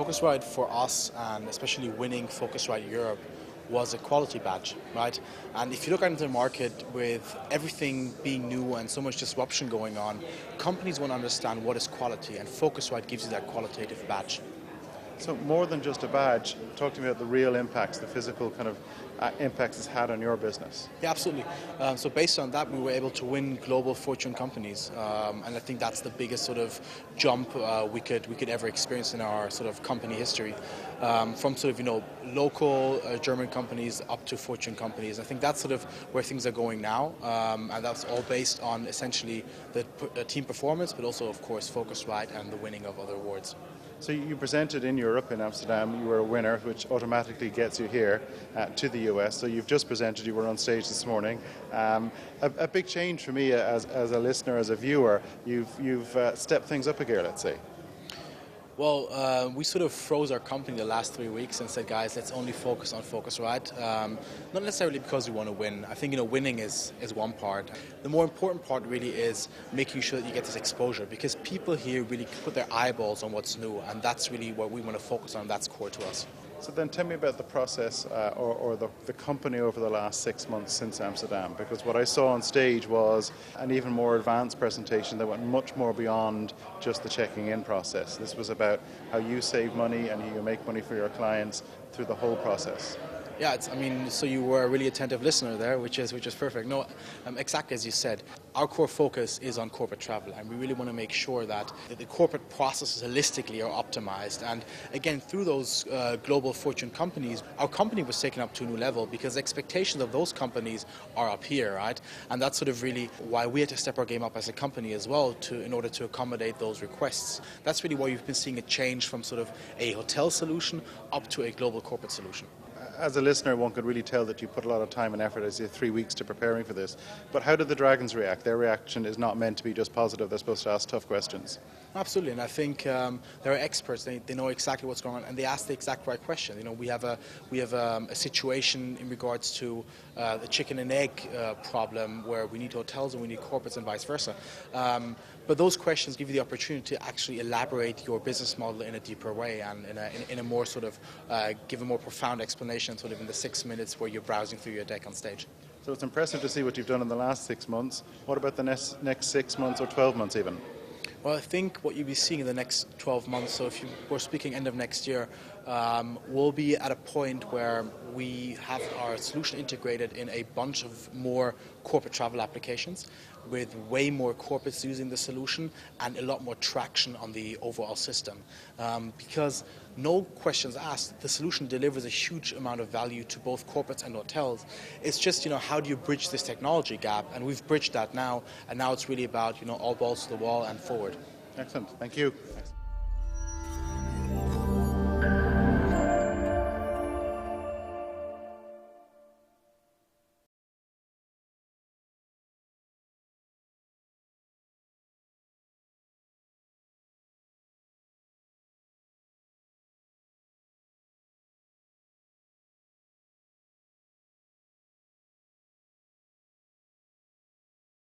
Phocuswright for us, and especially winning Phocuswright Europe, was a quality badge, right? And if you look into the market with everything being new and so much disruption going on, companies want to understand what is quality, and Phocuswright gives you that qualitative badge. So more than just a badge, talk to me about the real impacts, the physical kind of impacts it's had on your business. Yeah, absolutely. So based on that, we were able to win global Fortune companies, and I think that's the biggest sort of jump we could ever experience in our sort of company history. From sort of local German companies up to Fortune companies. I think that's sort of where things are going now, and that's all based on essentially the team performance, but also of course Phocuswright and the winning of other awards. So you presented in Europe, in Amsterdam, you were a winner, which automatically gets you here to the US. So you've just presented, you were on stage this morning. A big change for me as a listener, as a viewer. You've stepped things up a gear, let's say. Well, we sort of froze our company the last 3 weeks and said, guys, let's only focus on Phocuswright. Not necessarily because we want to win. I think winning is one part. The more important part really is making sure that you get this exposure, because people here really put their eyeballs on what's new, and that's really what we want to focus on. That's core to us. So then tell me about the process or the company over the last 6 months since Amsterdam, because what I saw on stage was an even more advanced presentation that went much more beyond just the checking in process. This was about how you save money and how you make money for your clients through the whole process. Yeah, so you were a really attentive listener there, which is perfect. No, exactly as you said, our core focus is on corporate travel, and we really want to make sure that the corporate processes holistically are optimized. And again, through those global Fortune companies, our company was taken up to a new level because expectations of those companies are up here, right? And that's sort of really why we had to step our game up as a company as well in order to accommodate those requests. That's really why you've been seeing a change from sort of a hotel solution up to a global corporate solution. As a listener, one could really tell that you put a lot of time and effort, as you 3 weeks to preparing for this. But how did the Dragons react? Their reaction is not meant to be just positive. They're supposed to ask tough questions. Absolutely, and I think they're experts. They know exactly what's going on, and they ask the exact right question. We have a situation in regards to the chicken and egg problem, where we need hotels and we need corporates and vice versa. But those questions give you the opportunity to actually elaborate your business model in a deeper way, and in a more sort of give a more profound explanation, sort of in the 6 minutes where you're browsing through your deck on stage. So it's impressive to see what you've done in the last 6 months. What about the next 6 months or 12 months even? Well, I think what you'll be seeing in the next 12 months, so if we're speaking end of next year, we'll be at a point where we have our solution integrated in a bunch of more corporate travel applications, with way more corporates using the solution and a lot more traction on the overall system. Because no questions asked, the solution delivers a huge amount of value to both corporates and hotels. It's just, how do you bridge this technology gap? And we've bridged that now, and now it's really about, all balls to the wall and forward. Excellent. Thank you.